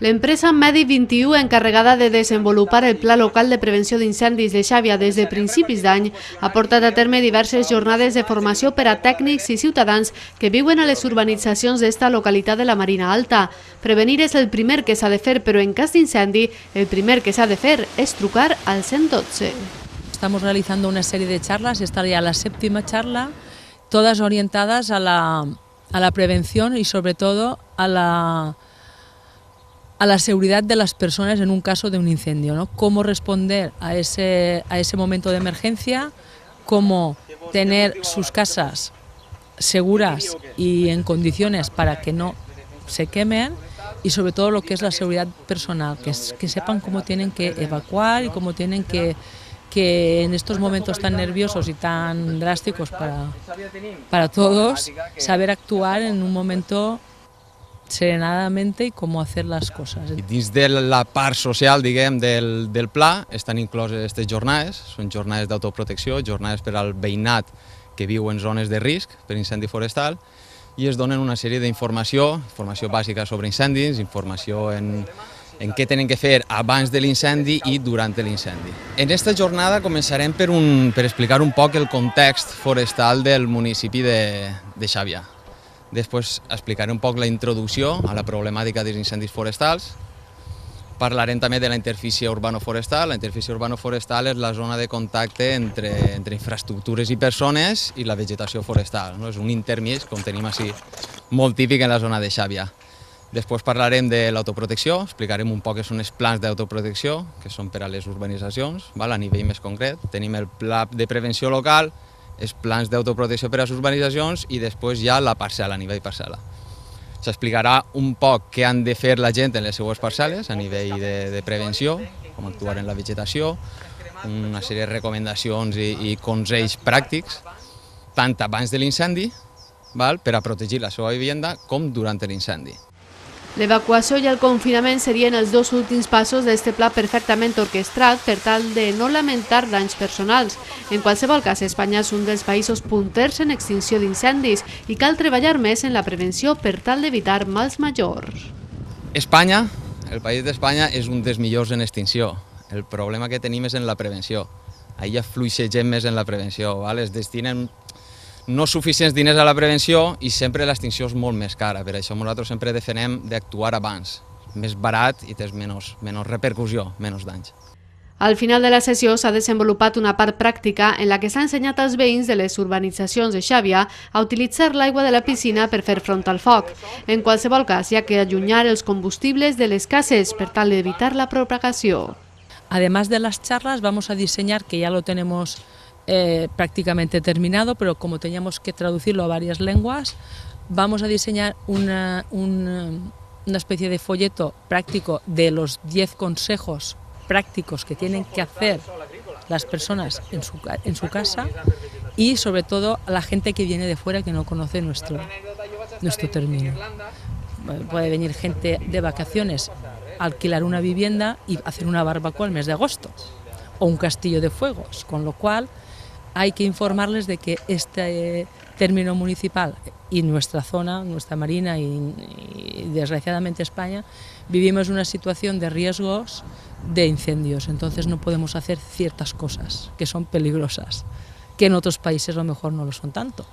L'empresa Medi 21, encarregada de desenvolupar el Pla Local de Prevenció d'Incendis de Xàbia des de principis d'any, ha portat a terme diverses jornades de formació per a tècnics i ciutadans que viuen a les urbanitzacions d'esta localitat de la Marina Alta. Prevenir és el primer que s'ha de fer, però en cas d'incendi, el primer que s'ha de fer és trucar al 112. Estamos realizando una serie de charlas, esta ya la séptima charla, todas orientadas a la prevención y sobre todo a la seguridad de las personas en un caso de un incendio, ¿no? Cómo responder a ese momento de emergencia, cómo tener sus casas seguras y en condiciones para que no se quemen y sobre todo lo que es la seguridad personal, que sepan cómo tienen que evacuar y cómo tienen que en estos momentos tan nerviosos y tan drásticos para todos, saber actuar en un momento serenadamente y cómo hacer les coses. Dins de la part social, diguem, del pla estan incloses aquestes jornades, són jornades d'autoprotecció, jornades per al veïnat que viu en zones de risc per incendi forestal i es donen una sèrie d'informació, informació bàsica sobre incendis, informació en què tenen que fer abans de l'incendi i durant l'incendi. En aquesta jornada començarem per explicar un poc el context forestal del municipi de Xàbia. Després explicaré un poc la introducció a la problemàtica dels incendis forestals. Parlarem també de la interfície urbano-forestal. La interfície urbano-forestal és la zona de contacte entre infraestructures i persones i la vegetació forestal. És un intermig, com tenim així, molt típic en la zona de Xàbia. Després parlarem de l'autoprotecció, explicarem un poc què són els plans d'autoprotecció, que són per a les urbanitzacions, a nivell més concret. Tenim el pla de prevenció local, els plans d'autoprotecció per a les urbanitzacions i després ja la parcel·la, a nivell parcel·la. S'explicarà un poc què han de fer la gent en les seues parcel·les a nivell de prevenció, com actuar en la vegetació, una sèrie de recomanacions i consells pràctics, tant abans de l'incendi, per a protegir la seva vivenda, com durant l'incendi. L'evacuació i el confinament serien els dos últims passos d'aquest pla perfectament orquestrat per tal de no lamentar danys personals. En qualsevol cas, Espanya és un dels països punters en extinció d'incendis i cal treballar més en la prevenció per tal d'evitar mals majors. Espanya, el país d'Espanya, és un dels millors en extinció. El problema que tenim és en la prevenció. Allà fluixegem més en la prevenció. Es destinen no suficients diners a la prevenció i sempre l'extinció és molt més cara. Per això nosaltres sempre defensem d'actuar abans. Més barat i tens menys repercussió, menys danys. Al final de la sessió s'ha desenvolupat una part pràctica en la que s'ha ensenyat als veïns de les urbanitzacions de Xàbia a utilitzar l'aigua de la piscina per fer front al foc. En qualsevol cas, hi ha que allunyar els combustibles de les cases per tal d'evitar la propagació. Además de las charlas, vamos a diseñar, que ya lo tenemos prácticamente terminado, pero como teníamos que traducirlo a varias lenguas, vamos a diseñar una especie de folleto práctico de los 10 consejos prácticos que tienen que hacer las personas en su casa y sobre todo a la gente que viene de fuera que no conoce nuestro término. Puede venir gente de vacaciones a alquilar una vivienda y hacer una barbacoa el mes de agosto o un castillo de fuegos, con lo cual hay que informarles de que este término municipal y nuestra zona, nuestra marina y desgraciadamente España, vivimos una situación de riesgos de incendios, entonces no podemos hacer ciertas cosas que son peligrosas, que en otros países a lo mejor no lo son tanto.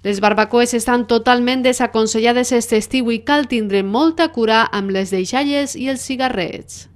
Les barbacoes estan totalment desaconsellades aquest estiu i cal tindre molta cura amb les deixalles i els cigarrets.